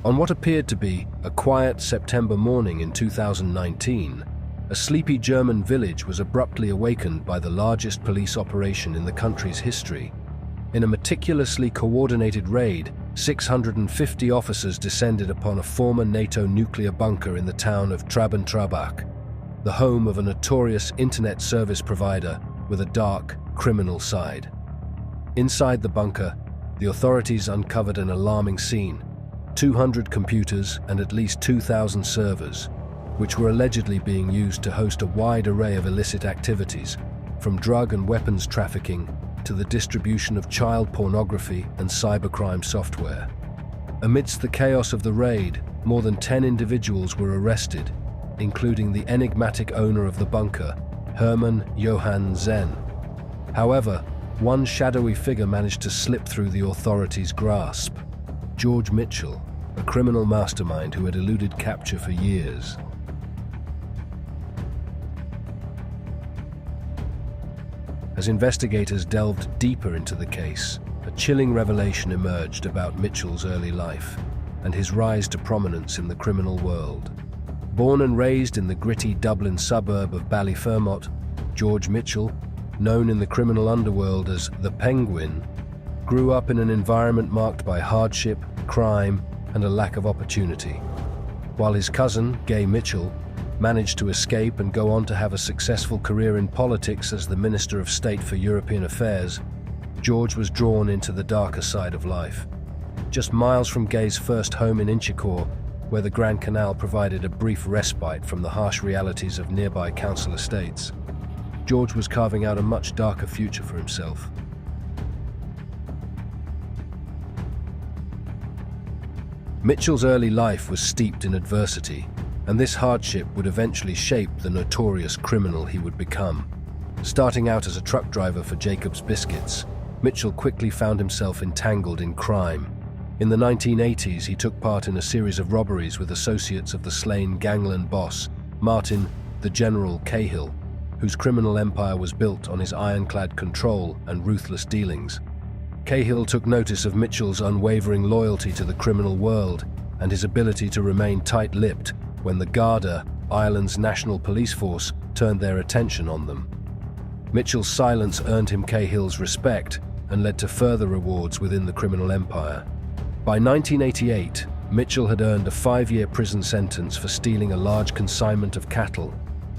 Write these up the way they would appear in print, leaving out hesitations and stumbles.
On what appeared to be a quiet September morning in 2019, a sleepy German village was abruptly awakened by the largest police operation in the country's history. In a meticulously coordinated raid, 650 officers descended upon a former NATO nuclear bunker in the town of Traben-Trarbach, the home of a notorious internet service provider with a dark, criminal side. Inside the bunker, the authorities uncovered an alarming scene: 200 computers and at least 2,000 servers, which were allegedly being used to host a wide array of illicit activities, from drug and weapons trafficking to the distribution of child pornography and cybercrime software. Amidst the chaos of the raid, more than 10 individuals were arrested, including the enigmatic owner of the bunker, Herman Johan Zen. However, one shadowy figure managed to slip through the authorities' grasp: George Mitchell, a criminal mastermind who had eluded capture for years. As investigators delved deeper into the case, a chilling revelation emerged about Mitchell's early life and his rise to prominence in the criminal world. Born and raised in the gritty Dublin suburb of Ballyfermot, George Mitchell, known in the criminal underworld as the Penguin, grew up in an environment marked by hardship, crime, and a lack of opportunity. While his cousin, Gay Mitchell, managed to escape and go on to have a successful career in politics as the Minister of State for European Affairs, George was drawn into the darker side of life. Just miles from Gay's first home in Inchicore, where the Grand Canal provided a brief respite from the harsh realities of nearby council estates, George was carving out a much darker future for himself. Mitchell's early life was steeped in adversity, and this hardship would eventually shape the notorious criminal he would become. Starting out as a truck driver for Jacob's Biscuits, Mitchell quickly found himself entangled in crime. In the 1980s, he took part in a series of robberies with associates of the slain gangland boss, Martin the General Cahill, whose criminal empire was built on his ironclad control and ruthless dealings. Cahill took notice of Mitchell's unwavering loyalty to the criminal world and his ability to remain tight-lipped when the Garda, Ireland's national police force, turned their attention on them. Mitchell's silence earned him Cahill's respect and led to further rewards within the criminal empire. By 1988, Mitchell had earned a 5-year prison sentence for stealing a large consignment of cattle,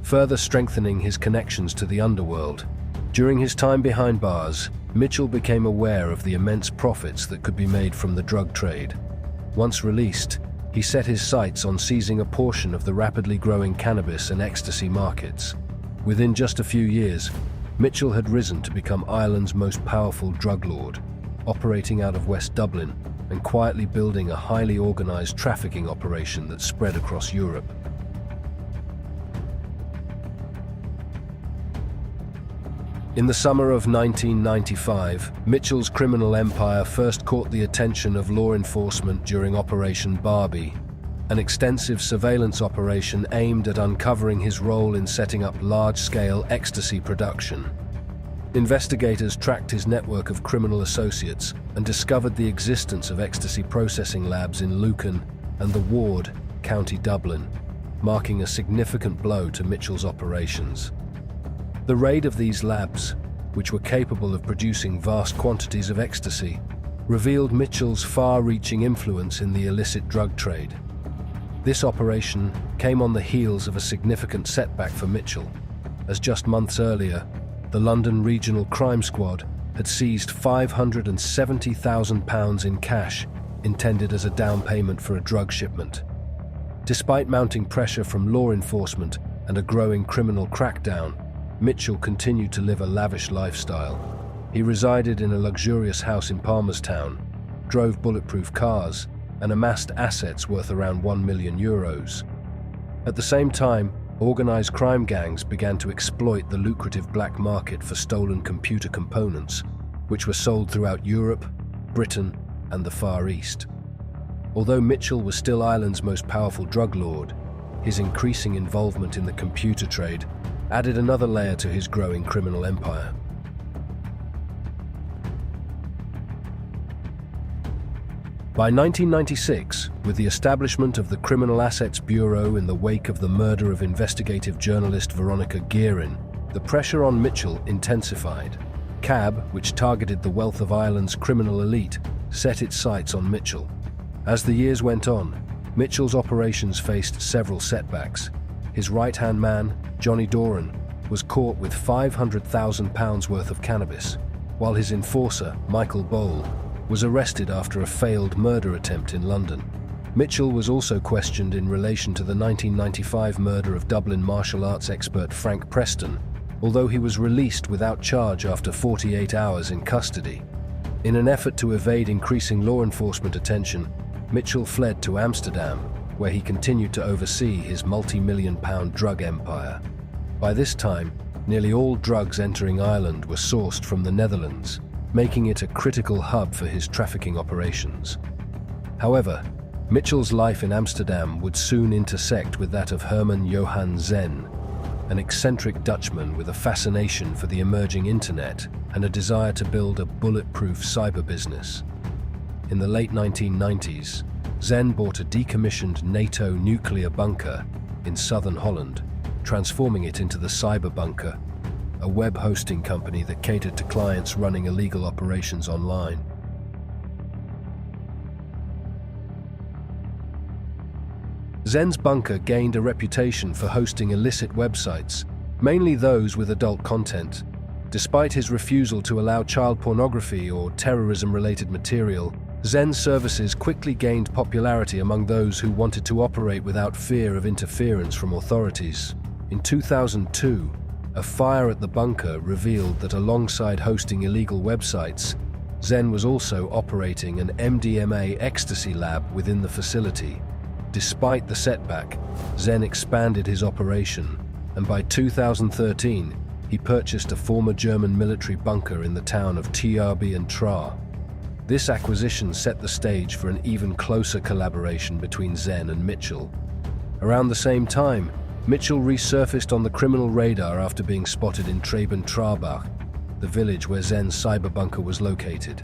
further strengthening his connections to the underworld. During his time behind bars, Mitchell became aware of the immense profits that could be made from the drug trade. Once released, he set his sights on seizing a portion of the rapidly growing cannabis and ecstasy markets. Within just a few years, Mitchell had risen to become Ireland's most powerful drug lord, operating out of West Dublin and quietly building a highly organized trafficking operation that spread across Europe. In the summer of 1995, Mitchell's criminal empire first caught the attention of law enforcement during Operation Barbie, an extensive surveillance operation aimed at uncovering his role in setting up large-scale ecstasy production. Investigators tracked his network of criminal associates and discovered the existence of ecstasy processing labs in Lucan and the Ward, County Dublin, marking a significant blow to Mitchell's operations. The raid of these labs, which were capable of producing vast quantities of ecstasy, revealed Mitchell's far-reaching influence in the illicit drug trade. This operation came on the heels of a significant setback for Mitchell, as just months earlier, the London Regional Crime Squad had seized £570,000 in cash intended as a down payment for a drug shipment. Despite mounting pressure from law enforcement and a growing criminal crackdown, Mitchell continued to live a lavish lifestyle. He resided in a luxurious house in Palmerstown, drove bulletproof cars, and amassed assets worth around €1 million. At the same time, organized crime gangs began to exploit the lucrative black market for stolen computer components, which were sold throughout Europe, Britain, and the Far East. Although Mitchell was still Ireland's most powerful drug lord, his increasing involvement in the computer trade added another layer to his growing criminal empire. By 1996, with the establishment of the Criminal Assets Bureau in the wake of the murder of investigative journalist Veronica Guerin, the pressure on Mitchell intensified. CAB, which targeted the wealth of Ireland's criminal elite, set its sights on Mitchell. As the years went on, Mitchell's operations faced several setbacks. His right-hand man, Johnny Doran, was caught with £500,000 worth of cannabis, while his enforcer, Michael Bowl, was arrested after a failed murder attempt in London. Mitchell was also questioned in relation to the 1995 murder of Dublin martial arts expert Frank Preston, although he was released without charge after 48 hours in custody. In an effort to evade increasing law enforcement attention, Mitchell fled to Amsterdam, where he continued to oversee his multi-million-pound drug empire. By this time, nearly all drugs entering Ireland were sourced from the Netherlands, making it a critical hub for his trafficking operations. However, Mitchell's life in Amsterdam would soon intersect with that of Herman Johan Zen, an eccentric Dutchman with a fascination for the emerging internet and a desire to build a bulletproof cyber business. In the late 1990s, Zen bought a decommissioned NATO nuclear bunker in southern Holland, transforming it into the Cyber Bunker, a web hosting company that catered to clients running illegal operations online. Zen's bunker gained a reputation for hosting illicit websites, mainly those with adult content. Despite his refusal to allow child pornography or terrorism-related material, Zen's services quickly gained popularity among those who wanted to operate without fear of interference from authorities. In 2002, a fire at the bunker revealed that alongside hosting illegal websites, Zen was also operating an MDMA ecstasy lab within the facility. Despite the setback, Zen expanded his operation, and by 2013, he purchased a former German military bunker in the town of Traben-Trarbach. This acquisition set the stage for an even closer collaboration between Zen and Mitchell. Around the same time, Mitchell resurfaced on the criminal radar after being spotted in Traben-Trarbach, the village where Zen's cyber bunker was located.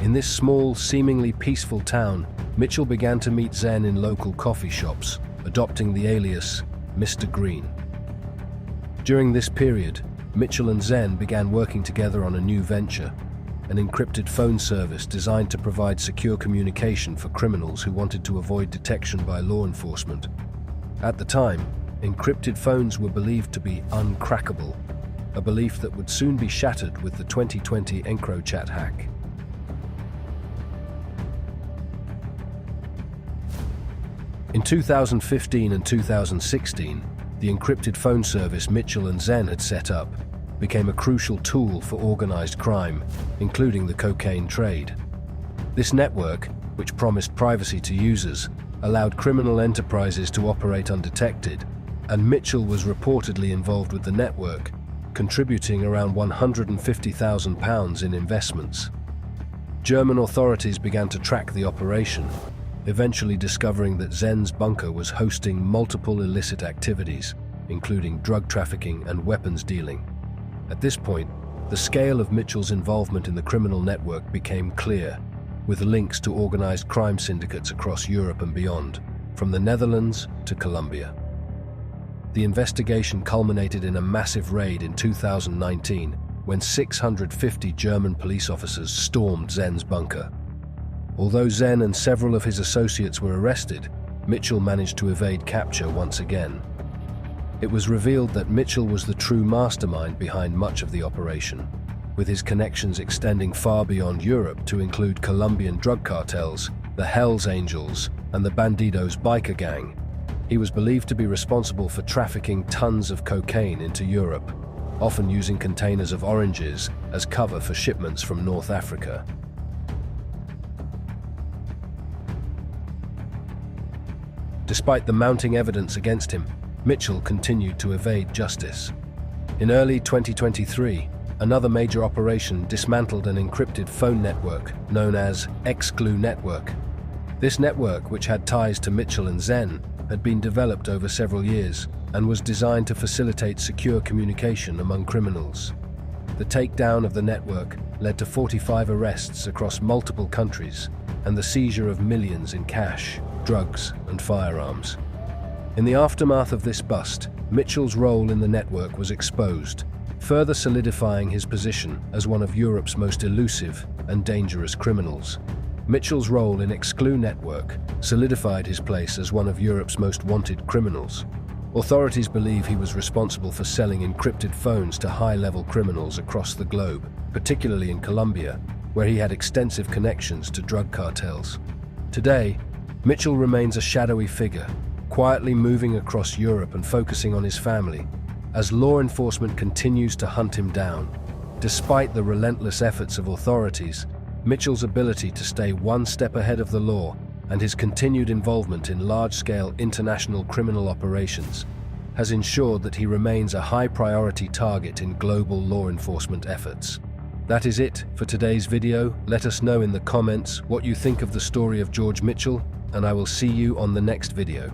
In this small, seemingly peaceful town, Mitchell began to meet Zen in local coffee shops, adopting the alias Mr. Green. During this period, Mitchell and Zen began working together on a new venture, an encrypted phone service designed to provide secure communication for criminals who wanted to avoid detection by law enforcement. At the time, encrypted phones were believed to be uncrackable, a belief that would soon be shattered with the 2020 EncroChat hack. In 2015 and 2016, the encrypted phone service Mitchell and Zen had set up became a crucial tool for organized crime, including the cocaine trade. This network, which promised privacy to users, allowed criminal enterprises to operate undetected, and Mitchell was reportedly involved with the network, contributing around £150,000 in investments. German authorities began to track the operation, eventually discovering that Zen's bunker was hosting multiple illicit activities, including drug trafficking and weapons dealing. At this point, the scale of Mitchell's involvement in the criminal network became clear, with links to organized crime syndicates across Europe and beyond, from the Netherlands to Colombia. The investigation culminated in a massive raid in 2019, when 650 German police officers stormed Zen's bunker. Although Zen and several of his associates were arrested, Mitchell managed to evade capture once again. It was revealed that Mitchell was the true mastermind behind much of the operation, with his connections extending far beyond Europe to include Colombian drug cartels, the Hells Angels, and the Bandidos biker gang. He was believed to be responsible for trafficking tons of cocaine into Europe, often using containers of oranges as cover for shipments from North Africa. Despite the mounting evidence against him, Mitchell continued to evade justice. In early 2023, another major operation dismantled an encrypted phone network known as Exclu Network. This network, which had ties to Mitchell and Zen, had been developed over several years and was designed to facilitate secure communication among criminals. The takedown of the network led to 45 arrests across multiple countries, and the seizure of millions in cash, drugs, and firearms. In the aftermath of this bust, Mitchell's role in the network was exposed, further solidifying his position as one of Europe's most elusive and dangerous criminals. Mitchell's role in Exclu Network solidified his place as one of Europe's most wanted criminals. Authorities believe he was responsible for selling encrypted phones to high-level criminals across the globe, particularly in Colombia, where he had extensive connections to drug cartels. Today, Mitchell remains a shadowy figure, quietly moving across Europe and focusing on his family, as law enforcement continues to hunt him down. Despite the relentless efforts of authorities, Mitchell's ability to stay one step ahead of the law and his continued involvement in large-scale international criminal operations has ensured that he remains a high-priority target in global law enforcement efforts. That is it for today's video. Let us know in the comments what you think of the story of George Mitchell, and I will see you on the next video.